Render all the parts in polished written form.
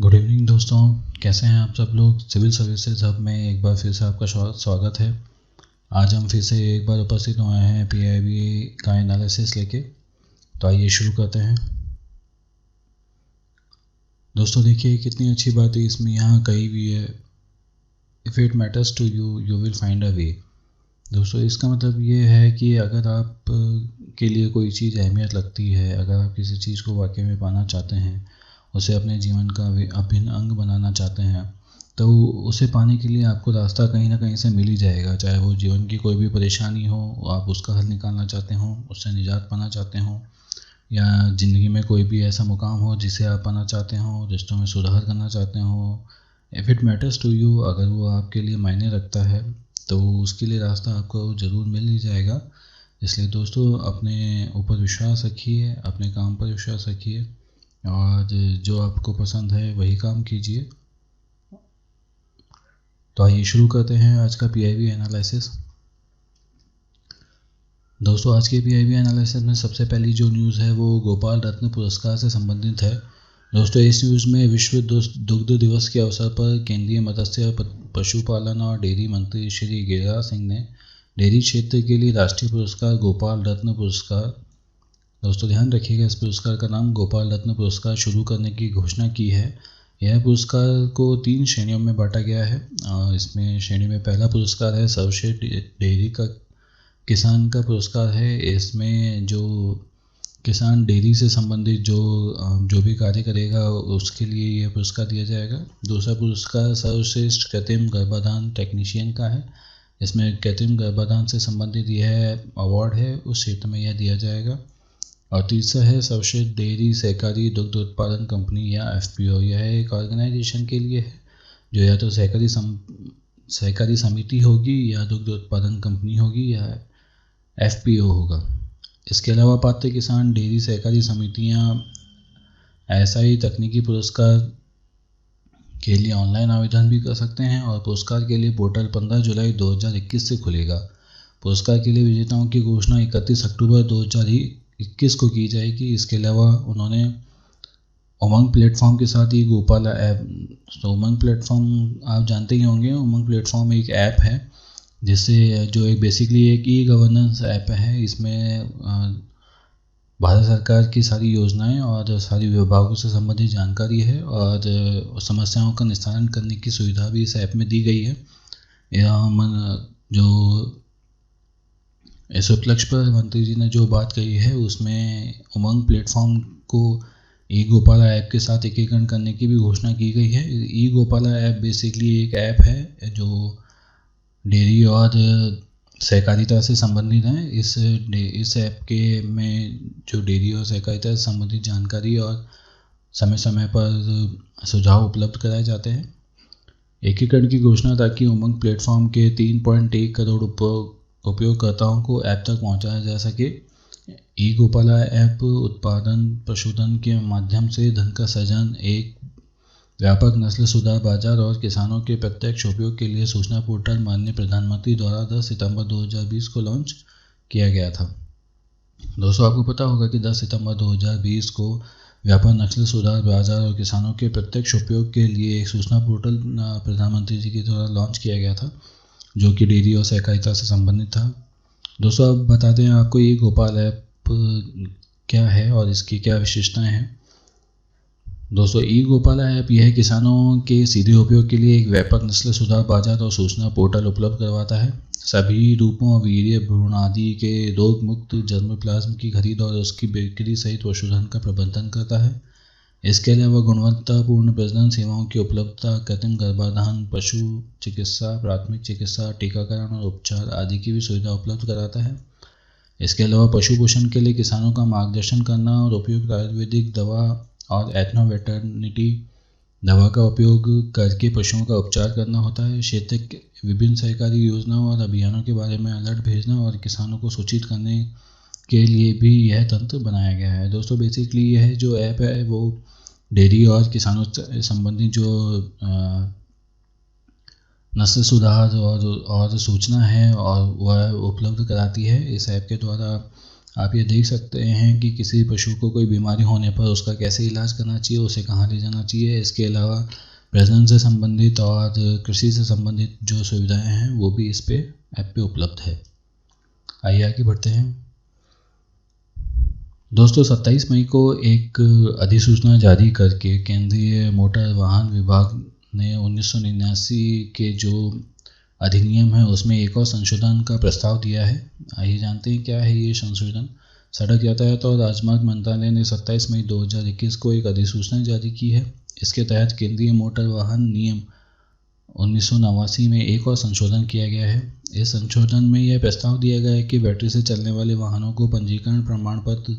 Good evening दोस्तों, कैसे हैं आप सब लोग। सिविल सर्विसेज हब में एक बार फिर से आपका स्वागत है। आज हम फिर से एक बार उपस्थित हुए हैं पीआईबी का एनालिसिस लेके। तो आइए शुरू करते हैं। दोस्तों देखिए कितनी अच्छी बात है इसमें यहाँ कही भी है, if it matters to you you will find a way. दोस्तों इसका मतलब ये है कि अगर आप के लिए कोई चीज़ अहमियत लगती है, अगर आप किसी चीज़ को वाकई में पाना चाहते हैं, उसे अपने जीवन का अभिन्न अंग बनाना चाहते हैं, तो उसे पाने के लिए आपको रास्ता कहीं ना कहीं से मिल ही जाएगा। चाहे वो जीवन की कोई भी परेशानी हो, आप उसका हल निकालना चाहते हो, उससे निजात पाना चाहते हो, या ज़िंदगी में कोई भी ऐसा मुकाम हो जिसे आप पाना चाहते हो, रिश्तों में सुधार करना चाहते हो। If it matters to you, अगर वो आपके लिए मायने रखता है तो उसके लिए रास्ता आपको ज़रूर मिल ही जाएगा। इसलिए दोस्तों अपने ऊपर विश्वास रखिए, अपने काम पर विश्वास रखिए और जो आपको पसंद है वही काम कीजिए। तो आइए शुरू करते हैं आज का पीआईबी एनालिसिस। दोस्तों आज के पीआईबी एनालिसिस में सबसे पहली जो न्यूज़ है वो गोपाल रत्न पुरस्कार से संबंधित है। दोस्तों इस न्यूज़ में विश्व दुग्ध दिवस के अवसर पर केंद्रीय मत्स्य पशुपालन और डेयरी मंत्री श्री गिरिराज सिंह ने डेयरी क्षेत्र के लिए राष्ट्रीय पुरस्कार गोपाल रत्न पुरस्कार, दोस्तों ध्यान रखिएगा इस पुरस्कार का नाम गोपाल रत्न पुरस्कार, शुरू करने की घोषणा की है। यह पुरस्कार को 3 श्रेणियों में बांटा गया है। इसमें श्रेणी में पहला पुरस्कार है सर्वश्रेष्ठ डेयरी का किसान का पुरस्कार है। इसमें जो किसान डेयरी से संबंधित जो भी कार्य करेगा उसके लिए यह पुरस्कार दिया जाएगा। दूसरा पुरस्कार सर्वश्रेष्ठ कृत्रिम गर्भाधान टेक्नीशियन का है। इसमें कृत्रिम गर्भाधान से संबंधित यह अवार्ड है, उस क्षेत्र में यह दिया जाएगा। और तीसरा है सर्वश्रेष्ठ डेयरी सहकारी दुग्ध उत्पादन कंपनी या एफपीओ। यह एक ऑर्गेनाइजेशन के लिए है जो या तो सहकारी समिति होगी या दुग्ध उत्पादन कंपनी होगी या एफपीओ होगा। इसके अलावा पात्र किसान डेयरी सहकारी समितियां एसआई तकनीकी पुरस्कार के लिए ऑनलाइन आवेदन भी कर सकते हैं और पुरस्कार के लिए पोर्टल 15 जुलाई 2021 से खुलेगा। पुरस्कार के लिए विजेताओं की घोषणा 31 अक्टूबर 2021 को की जाएगी। इसके अलावा उन्होंने उमंग प्लेटफॉर्म के साथ ही गोपाला ऐप, तो उमंग प्लेटफॉर्म आप जानते ही होंगे। उमंग प्लेटफॉर्म एक ऐप है जिससे जो एक बेसिकली एक ई गवर्नेंस ऐप है। इसमें भारत सरकार की सारी योजनाएं और सारी विभागों से संबंधित जानकारी है और समस्याओं का निस्तारण करने की सुविधा भी इस ऐप में दी गई है। जो इस उपलक्ष्य पर मंत्री जी ने जो बात कही है उसमें उमंग प्लेटफॉर्म को ई गोपाला ऐप के साथ एकीकरण करने की भी घोषणा की गई है। ई गोपाला ऐप बेसिकली एक ऐप है जो डेयरी और सहकारिता से संबंधित है। इस ऐप के में जो डेयरी और सहकारिता से संबंधित जानकारी और समय समय पर सुझाव उपलब्ध कराए जाते हैं। एकीकरण की घोषणा ताकि उमंग प्लेटफॉर्म के 3.1 करोड़ उपयोगकर्ताओं को ऐप तक पहुंचाया जा सके। ई गोपाला ऐप उत्पादन पशुधन के माध्यम से धन का सृजन, एक व्यापक नस्ल सुधार बाजार और किसानों के प्रत्यक्ष उपयोग के लिए सूचना पोर्टल माननीय प्रधानमंत्री द्वारा 10 सितंबर 2020 को लॉन्च किया गया था। दोस्तों आपको पता होगा कि 10 सितंबर 2020 को व्यापक नस्ल सुधार बाजार और किसानों के प्रत्यक्ष उपयोग के लिए एक सूचना पोर्टल प्रधानमंत्री जी के द्वारा लॉन्च किया गया था जो कि डेयरी और सहकारिता से संबंधित था। दोस्तों अब बताते हैं आपको ये गोपाल ऐप क्या है और इसकी क्या विशेषताएं हैं। दोस्तों ई गोपाला ऐप यह किसानों के सीधे उपयोग के लिए एक व्यापक नस्ल सुधार बाजार और सूचना पोर्टल उपलब्ध करवाता है। सभी रूपों वीर्य भ्रूण आदि के रोग मुक्त जर्मोप्लाज्म की खरीद और उसकी बिक्री सहित पशुधन का प्रबंधन करता है। इसके अलावा गुणवत्तापूर्ण प्रजनन सेवाओं की उपलब्धता, कृत्रिम गर्भाधान, पशु चिकित्सा, प्राथमिक चिकित्सा, टीकाकरण और उपचार आदि की भी सुविधा उपलब्ध कराता है। इसके अलावा पशु पोषण के लिए किसानों का मार्गदर्शन करना और उपयुक्त आयुर्वेदिक दवा और एथनोवेटर्निटी दवा का उपयोग करके पशुओं का उपचार करना होता है। क्षेत्र के विभिन्न सहकारी योजनाओं और अभियानों के बारे में अलर्ट भेजना और किसानों को सूचित करने के लिए भी यह तंत्र बनाया गया है। दोस्तों बेसिकली यह जो ऐप है वो डेयरी और किसानों से संबंधित जो नस्ल सुधार और सूचना है और वह उपलब्ध कराती है। इस ऐप के द्वारा आप ये देख सकते हैं कि किसी पशु को कोई बीमारी होने पर उसका कैसे इलाज करना चाहिए, उसे कहाँ ले जाना चाहिए। इसके अलावा प्रजनन से संबंधित और कृषि से संबंधित जो सुविधाएं हैं वो भी इस पे ऐप पे उपलब्ध है। आइए आगे बढ़ते हैं। दोस्तों 27 मई को एक अधिसूचना जारी करके केंद्रीय मोटर वाहन विभाग ने 1989 के जो अधिनियम है उसमें एक और संशोधन का प्रस्ताव दिया है। आइए जानते हैं क्या है ये संशोधन। सड़क यातायात और राजमार्ग मंत्रालय ने 27 मई 2021 को एक अधिसूचना जारी की है। इसके तहत केंद्रीय मोटर वाहन नियम 1989 में एक और संशोधन किया गया है। इस संशोधन में यह प्रस्ताव दिया गया है कि बैटरी से चलने वाले वाहनों को पंजीकरण प्रमाण पत्र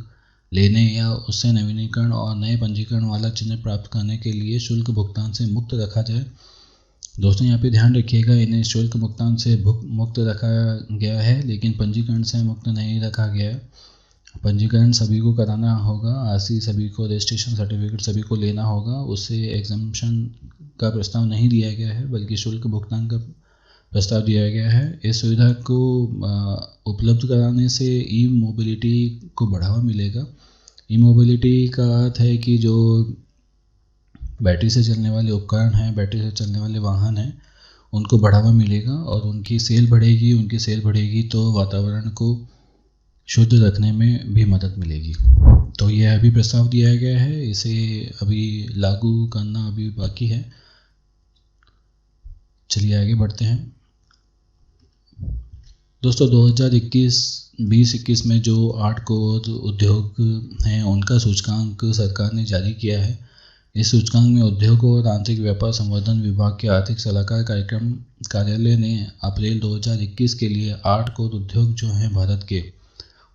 लेने या उससे नवीनीकरण और नए पंजीकरण वाला चिन्ह प्राप्त करने के लिए शुल्क भुगतान से मुक्त रखा जाए। दोस्तों यहाँ पे ध्यान रखिएगा, इन्हें शुल्क भुगतान से मुक्त रखा गया है, लेकिन पंजीकरण से मुक्त नहीं रखा गया है। पंजीकरण सभी को कराना होगा, आरसी सभी को, रजिस्ट्रेशन सर्टिफिकेट सभी को लेना होगा, उससे एग्जम्पशन का प्रस्ताव नहीं दिया गया है, बल्कि शुल्क भुगतान का प्रस्ताव दिया गया है। इस सुविधा को उपलब्ध कराने से ई मोबिलिटी को बढ़ावा मिलेगा। ई मोबिलिटी का अर्थ है कि जो बैटरी से चलने वाले उपकरण हैं, बैटरी से चलने वाले वाहन हैं, उनको बढ़ावा मिलेगा और उनकी सेल बढ़ेगी तो वातावरण को शुद्ध रखने में भी मदद मिलेगी। तो यह अभी प्रस्ताव दिया गया है, इसे अभी लागू करना अभी बाकी है। चलिए आगे बढ़ते हैं। दोस्तों 2021 में जो 8 करोड़ उद्योग हैं उनका सूचकांक सरकार ने जारी किया है। इस सूचकांक में उद्योग और आंतरिक व्यापार संवर्धन विभाग के आर्थिक सलाहकार कार्यक्रम कार्यालय ने अप्रैल 2021 के लिए 8 करोड़ उद्योग जो हैं भारत के,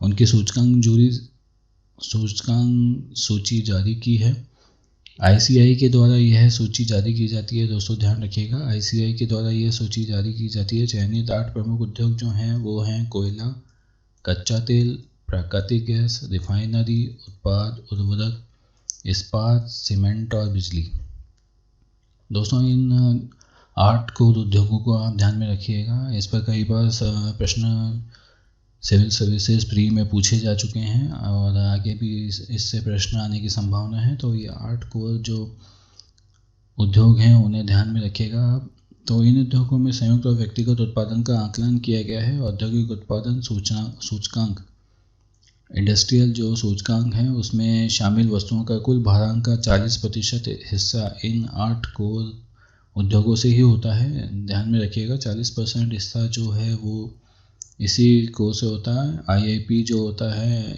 उनकी सूचकांक सूची जारी की है। ICI के द्वारा यह सूची जारी की जाती है। दोस्तों ध्यान रखिएगा, ICI के द्वारा यह सूची जारी की जाती है। चयनित 8 प्रमुख उद्योग जो हैं वो हैं कोयला, कच्चा तेल, प्राकृतिक गैस, रिफाइनरी उत्पाद, उर्वरक, इस्पात, सीमेंट और बिजली। दोस्तों इन 8 करोड़ उद्योगों को आप ध्यान में रखिएगा। इस पर कई बार प्रश्न सिविल सर्विसेज प्री में पूछे जा चुके हैं और आगे भी इससे प्रश्न आने की संभावना है। तो ये 8 करोड़ जो उद्योग हैं उन्हें ध्यान में रखिएगा आप। तो इन उद्योगों में संयुक्त और व्यक्तिगत उत्पादन का आकलन किया गया है। औद्योगिक उत्पादन सूचकांक, इंडस्ट्रियल जो सूचकांक है, उसमें शामिल वस्तुओं का कुल भारांक का 40% हिस्सा इन 8 करोड़ उद्योगों से ही होता है। ध्यान में रखिएगा, 40% हिस्सा जो है वो इसी को से होता है। IIP जो होता है,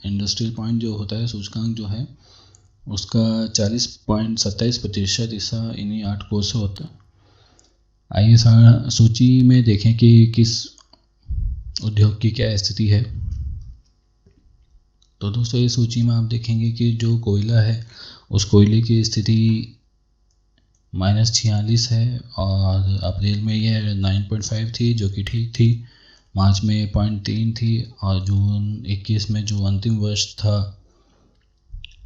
इंडस्ट्रियल पॉइंट जो होता है, सूचकांक जो है उसका 40.27% हिस्सा इन्हीं 8 करोड़ से होता है। आइए सूची में देखें कि किस उद्योग की क्या स्थिति है। तो दोस्तों इस सूची में आप देखेंगे कि जो कोयला है उस कोयले की स्थिति -46 है और अप्रैल में यह 9.5 थी जो कि ठीक थी। मार्च में 0.3 थी और जून 21 में जो अंतिम वर्ष था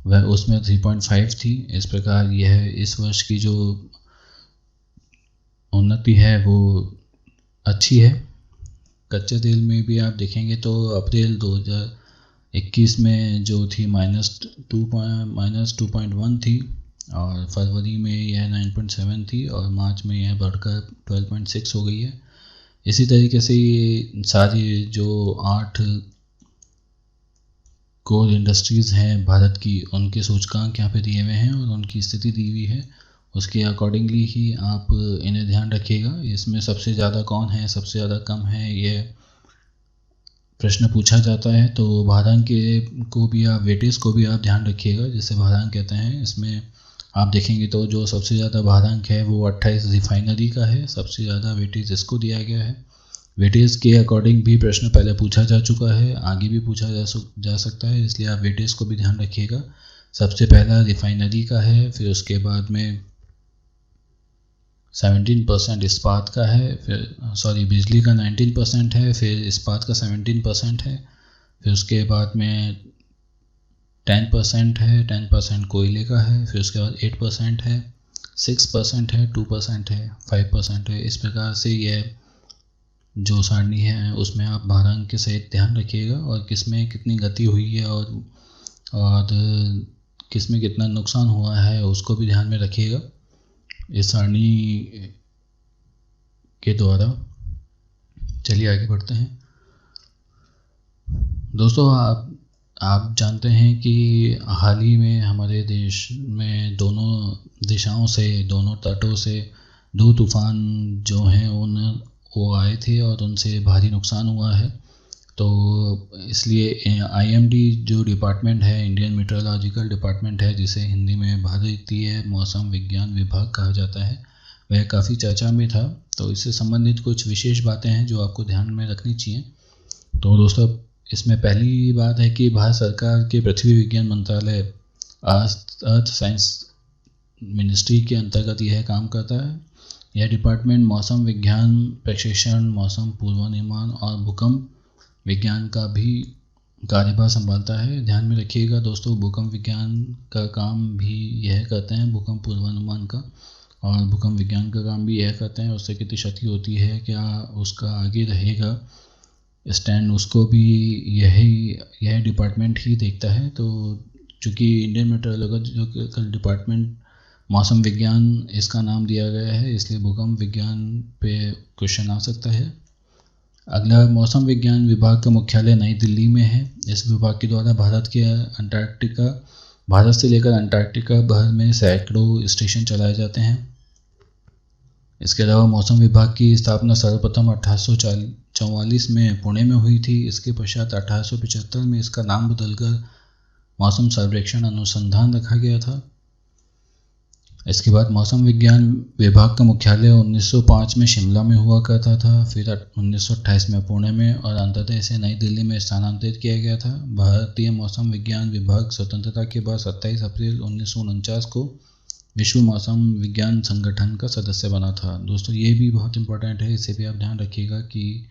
वह उसमें 3.5 थी। इस प्रकार यह इस वर्ष की जो उन्नति है वो अच्छी है। कच्चे तेल में भी आप देखेंगे तो अप्रैल 2021 में जो थी -2.1 थी और फरवरी में यह 9.7 थी और मार्च में यह बढ़कर 12.6 हो गई है। इसी तरीके से ये सारी जो 8 कोर इंडस्ट्रीज़ हैं भारत की, उनके सूचकांक यहाँ पे दिए हुए हैं और उनकी स्थिति दी हुई है। उसके अकॉर्डिंगली ही आप इन्हें ध्यान रखिएगा। इसमें सबसे ज़्यादा कौन है, सबसे ज़्यादा कम है, ये प्रश्न पूछा जाता है। तो भारांक को भी आप, वेटेज को भी आप ध्यान रखिएगा, जिसे भारांक कहते हैं। इसमें आप देखेंगे तो जो सबसे ज़्यादा भारांक है वो 28 रिफाइनरी का है। सबसे ज़्यादा वेटेज इसको दिया गया है। वेटेज के अकॉर्डिंग भी प्रश्न पहले पूछा जा चुका है, आगे भी पूछा जा सकता है, इसलिए आप वेटेज को भी ध्यान रखिएगा। सबसे पहला रिफाइनरी का है, फिर उसके बाद में 17% इस्पात का है, फिर बिजली का 19% है, फिर इस्पात का 17% है, फिर उसके बाद में 10% है, 10% कोयले का है, फिर उसके बाद 8% है, 6% है, 2% है, 5% है। इस प्रकार से यह जो सारणी है उसमें आप भारांक के सहित ध्यान रखिएगा और किस में कितनी गति हुई है और किस में कितना नुकसान हुआ है उसको भी ध्यान में रखिएगा इस सारणी के द्वारा। चलिए आगे बढ़ते हैं। दोस्तों आप जानते हैं कि हाल ही में हमारे देश में दोनों दिशाओं से, दोनों तटों से 2 तूफ़ान जो हैं वो आए थे और उनसे भारी नुकसान हुआ है। तो इसलिए IMD जो डिपार्टमेंट है, इंडियन मेट्रोलॉजिकल डिपार्टमेंट है, जिसे हिंदी में भारतीय मौसम विज्ञान विभाग कहा जाता है, वह काफ़ी चर्चा में था। तो इससे संबंधित कुछ विशेष बातें हैं जो आपको ध्यान में रखनी चाहिए। तो दोस्तों, इसमें पहली बात है कि भारत सरकार के पृथ्वी विज्ञान मंत्रालय अर्थ साइंस मिनिस्ट्री के अंतर्गत यह काम करता है। यह डिपार्टमेंट मौसम विज्ञान प्रशिक्षण, मौसम पूर्वानुमान और भूकंप विज्ञान का भी कार्यभार संभालता है। ध्यान में रखिएगा दोस्तों, भूकंप विज्ञान का काम भी यह करते हैं, भूकंप पूर्वानुमान का और भूकंप विज्ञान का काम भी यह करते हैं। उससे कितनी क्षति होती है, क्या उसका आगे रहेगा स्टैंड, उसको भी यह डिपार्टमेंट ही देखता है। तो चूँकि इंडियन मेट्रोलॉजिकल डिपार्टमेंट मौसम विज्ञान इसका नाम दिया गया है, इसलिए भूकंप विज्ञान पे क्वेश्चन आ सकता है। अगला, मौसम विज्ञान विभाग का मुख्यालय नई दिल्ली में है। इस विभाग के द्वारा भारत से लेकर अंटार्कटिका भर में सैकड़ों स्टेशन चलाए जाते हैं। इसके अलावा मौसम विभाग की स्थापना सर्वप्रथम 1844 में पुणे में हुई थी। इसके पश्चात 1875 में इसका नाम बदलकर मौसम सर्वेक्षण अनुसंधान रखा गया था। इसके बाद मौसम विज्ञान विभाग का मुख्यालय 1905 में शिमला में हुआ करता था, फिर 1928 में पुणे में और अंततः इसे नई दिल्ली में स्थानांतरित किया गया था। भारतीय मौसम विज्ञान विभाग स्वतंत्रता के बाद 27 अप्रैल 1949 को विश्व मौसम विज्ञान संगठन का सदस्य बना था। दोस्तों, ये भी बहुत इंपॉर्टेंट है, इसे भी आप ध्यान रखिएगा कि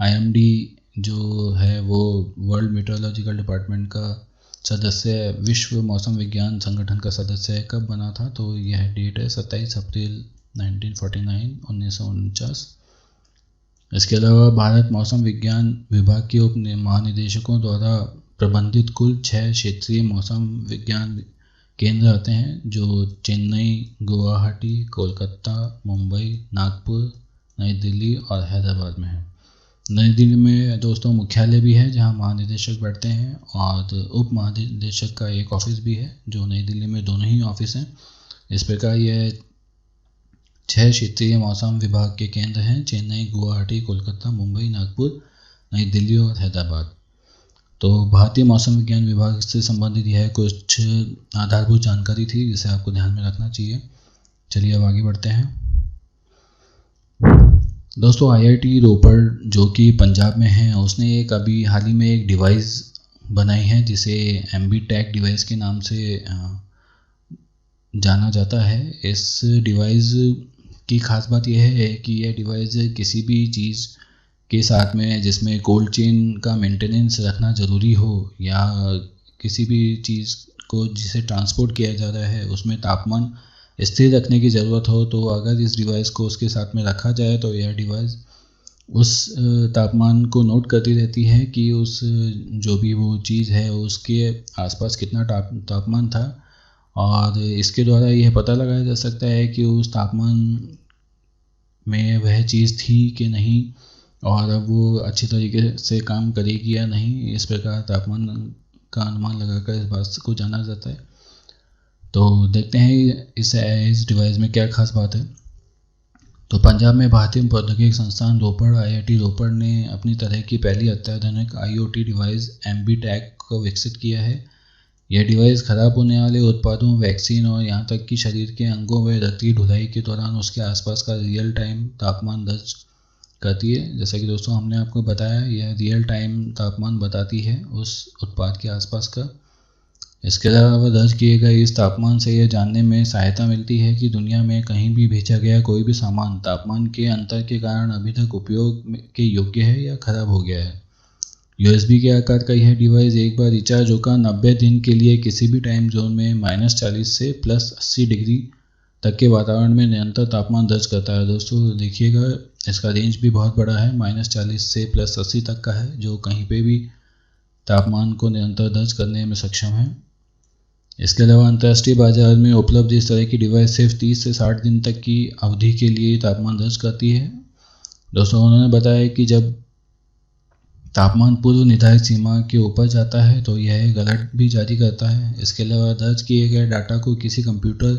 IMD जो है वो वर्ल्ड मेट्रोलॉजिकल डिपार्टमेंट का सदस्य, विश्व मौसम विज्ञान संगठन का सदस्य कब बना था, तो यह डेट है 27 अप्रैल 1949। इसके अलावा भारत मौसम विज्ञान विभाग के उप महानिदेशकों द्वारा प्रबंधित कुल 6 क्षेत्रीय मौसम विज्ञान केंद्र आते हैं, जो चेन्नई, गुवाहाटी, कोलकाता, मुंबई, नागपुर, नई दिल्ली और हैदराबाद में है। नई दिल्ली में दोस्तों मुख्यालय भी है जहां महानिदेशक बैठते हैं और उप महानिदेशक का एक ऑफिस भी है, जो नई दिल्ली में दोनों ही ऑफिस हैं। इस प्रकार यह 6 क्षेत्रीय मौसम विभाग के केंद्र हैं: चेन्नई, गुवाहाटी, कोलकाता, मुंबई, नागपुर, नई दिल्ली और हैदराबाद। तो भारतीय मौसम विज्ञान विभाग से संबंधित यह कुछ आधारभूत जानकारी थी जिसे आपको ध्यान में रखना चाहिए। चलिए अब आगे बढ़ते हैं। दोस्तों, IIT रोपड़ जो कि पंजाब में है, उसने एक अभी हाल ही में एक डिवाइस बनाई है जिसे MBTAC डिवाइस के नाम से जाना जाता है। इस डिवाइस की खास बात यह है कि यह डिवाइस किसी भी चीज़ के साथ में जिसमें कोल्ड चेन का मेंटेनेंस रखना ज़रूरी हो या किसी भी चीज़ को जिसे ट्रांसपोर्ट किया जा रहा है उसमें तापमान स्थिर रखने की ज़रूरत हो, तो अगर इस डिवाइस को उसके साथ में रखा जाए तो यह डिवाइस उस तापमान को नोट करती रहती है कि उस जो भी वो चीज़ है उसके आसपास कितना तापमान था, और इसके द्वारा यह पता लगाया जा सकता है कि उस तापमान में वह चीज़ थी कि नहीं और अब वो अच्छी तरीके से काम करेगी या नहीं। इस प्रकार तापमान का अनुमान लगाकर इस बात को जाना जाता है। तो देखते हैं इस डिवाइस में क्या खास बात है। तो पंजाब में भारतीय प्रौद्योगिकी संस्थान रोपड़ IIT रोपड़ ने अपनी तरह की पहली अत्याधुनिक IoT डिवाइस MBTAC को विकसित किया है। यह डिवाइस खराब होने वाले उत्पादों, वैक्सीन और यहाँ तक कि शरीर के अंगों व रक्ती ढुलाई के दौरान उसके आसपास का रियल टाइम तापमान दर्ज करती है। जैसा कि दोस्तों हमने आपको बताया, यह रियल टाइम तापमान बताती है उस उत्पाद के आसपास का। इसके अलावा दर्ज किए गए इस तापमान से यह जानने में सहायता मिलती है कि दुनिया में कहीं भी भेजा गया कोई भी सामान तापमान के अंतर के कारण अभी तक उपयोग के योग्य है या खराब हो गया है। USB के आकार का यह डिवाइस एक बार रिचार्ज होकर 90 दिन के लिए किसी भी टाइम जोन में -40 से +80 डिग्री तक के वातावरण में निरंतर तापमान दर्ज करता है। दोस्तों देखिएगा, इसका रेंज भी बहुत बड़ा है, -40 से +80 तक का है, जो कहीं पे भी तापमान को निरंतर दर्ज करने में सक्षम है। इसके अलावा अंतर्राष्ट्रीय बाजार में उपलब्ध इस तरह की डिवाइस सिर्फ 30 से 60 दिन तक की अवधि के लिए तापमान दर्ज करती है। दोस्तों उन्होंने बताया कि जब तापमान पूर्व निर्धारित सीमा के ऊपर जाता है तो यह एक अलर्ट भी जारी करता है। इसके अलावा दर्ज किए गए डाटा को किसी कंप्यूटर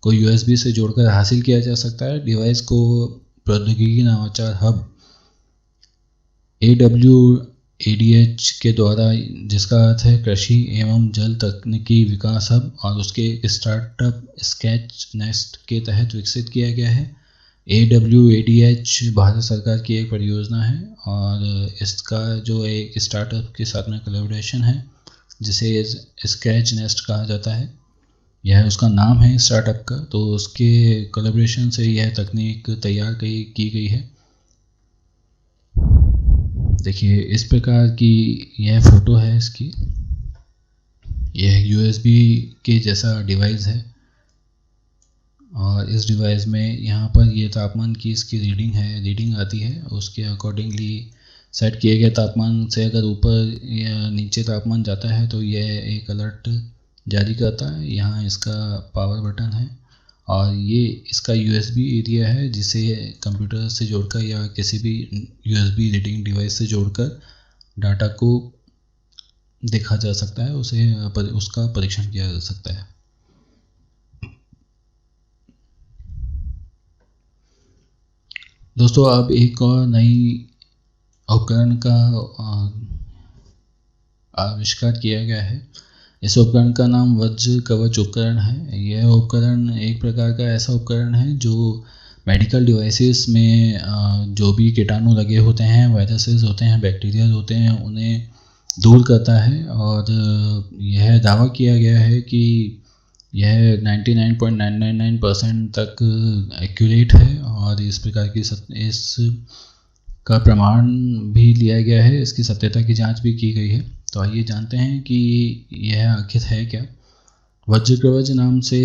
को USB से जोड़कर हासिल किया जा सकता है। डिवाइस को प्रौद्योगिकी नवाचार हब AWADH के द्वारा, जिसका अर्थ है कृषि एवं जल तकनीकी विकास हब, और उसके स्टार्टअप स्केच नेस्ट के तहत विकसित किया गया है। AWADH भारत सरकार की एक परियोजना है और इसका जो एक स्टार्टअप के साथ में कोलैबोरेशन है जिसे स्केच नेस्ट कहा जाता है, यह उसका नाम है स्टार्टअप का। तो उसके कोलैबोरेशन से यह तकनीक तैयार की गई है। देखिए इस प्रकार की यह फ़ोटो है इसकी। यह USB के जैसा डिवाइस है और इस डिवाइस में यहाँ पर ये तापमान की इसकी रीडिंग आती है। उसके अकॉर्डिंगली सेट किए गए तापमान से अगर ऊपर या नीचे तापमान जाता है तो यह एक अलर्ट जारी करता है। यहाँ इसका पावर बटन है और ये इसका USB एरिया है, जिसे कंप्यूटर से जोड़कर या किसी भी USB रीडिंग डिवाइस से जोड़कर डाटा को देखा जा सकता है, उसका परीक्षण किया जा सकता है। दोस्तों अब एक और नई उपकरण का आविष्कार किया गया है। इस उपकरण का नाम वज्र कवच उपकरण है। यह उपकरण एक प्रकार का ऐसा उपकरण है जो मेडिकल डिवाइसेस में जो भी कीटाणु लगे होते हैं, वायरसेस होते हैं, बैक्टीरिया होते हैं, उन्हें दूर करता है। और यह दावा किया गया है कि यह 99.999% तक एक्यूरेट है और इस प्रकार की इसका प्रमाण भी लिया गया है, इसकी सत्यता की जांच भी की गई है। तो आइए जानते हैं कि यह आखिर है क्या। वज्र कवच नाम से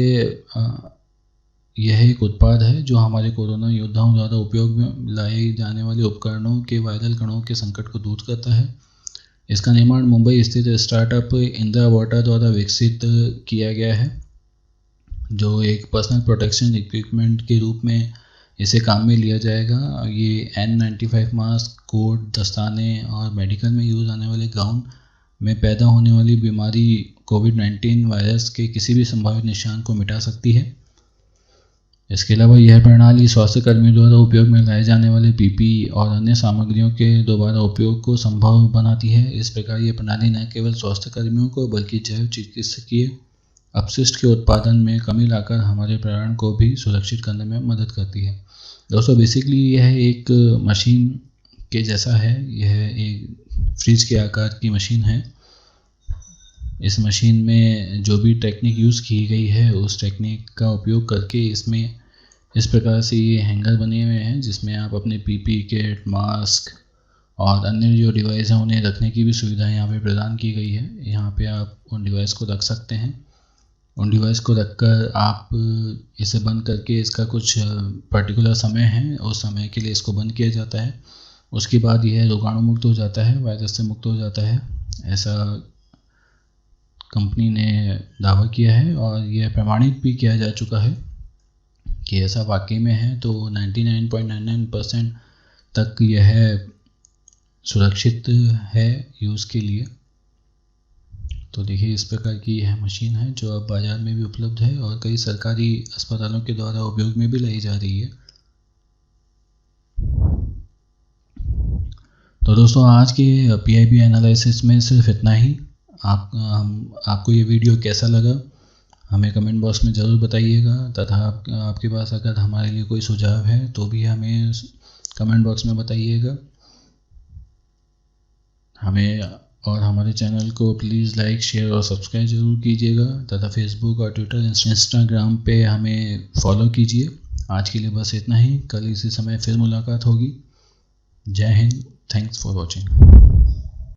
यह एक उत्पाद है जो हमारे कोरोना योद्धाओं द्वारा उपयोग में लाए जाने वाले उपकरणों के वायरल कणों के संकट को दूर करता है। इसका निर्माण मुंबई स्थित स्टार्टअप इंदिरा वाटर द्वारा विकसित किया गया है, जो एक पर्सनल प्रोटेक्शन इक्विपमेंट के रूप में इसे काम में लिया जाएगा। ये N95 मास्क, कोट, दस्ताने और मेडिकल में यूज़ आने वाले गाउन में पैदा होने वाली बीमारी कोविड-19 वायरस के किसी भी संभावित निशान को मिटा सकती है। इसके अलावा यह प्रणाली स्वास्थ्य कर्मियों द्वारा उपयोग में लाए जाने वाले PPE और अन्य सामग्रियों के दोबारा उपयोग को संभव बनाती है। इस प्रकार यह प्रणाली न केवल स्वास्थ्य कर्मियों को बल्कि जैव चिकित्सकीय अपशिष्ट के उत्पादन में कमी लाकर हमारे पर्यावरण को भी सुरक्षित करने में मदद करती है। दोस्तों बेसिकली यह एक मशीन के जैसा है। यह एक फ्रिज के आकार की मशीन है। इस मशीन में जो भी टेक्निक यूज़ की गई है उस टेक्निक का उपयोग करके इसमें इस प्रकार से ये हैंगर बने हुए हैं जिसमें आप अपने PPE किट, मास्क और अन्य जो डिवाइस हैं उन्हें रखने की भी सुविधा यहाँ पे प्रदान की गई है। यहाँ पे आप उन डिवाइस को रख सकते हैं। उन डिवाइस को रखकर आप इसे बंद करके, इसका कुछ पर्टिकुलर समय है, उस समय के लिए इसको बंद किया जाता है। उसके बाद यह रोगाणु मुक्त हो जाता है, वायरस से मुक्त हो जाता है, ऐसा कंपनी ने दावा किया है और यह प्रमाणित भी किया जा चुका है कि ऐसा वाकई में है। तो 99.99% तक यह सुरक्षित है यूज़ के लिए। तो देखिए इस प्रकार की यह मशीन है जो अब बाज़ार में भी उपलब्ध है और कई सरकारी अस्पतालों के द्वारा उपयोग में भी लाई जा रही है। तो दोस्तों आज के PIB एनालिसिस में सिर्फ इतना ही। आपको ये वीडियो कैसा लगा हमें कमेंट बॉक्स में ज़रूर बताइएगा, तथा आपके पास अगर हमारे लिए कोई सुझाव है तो भी हमें कमेंट बॉक्स में बताइएगा। और हमारे चैनल को प्लीज़ लाइक, शेयर और सब्सक्राइब ज़रूर कीजिएगा, तथा फेसबुक और ट्विटर, इंस्टाग्राम पे हमें फॉलो कीजिए। आज के लिए बस इतना ही। कल इसी समय फिर मुलाकात होगी। जय हिंद। Thanks for watching.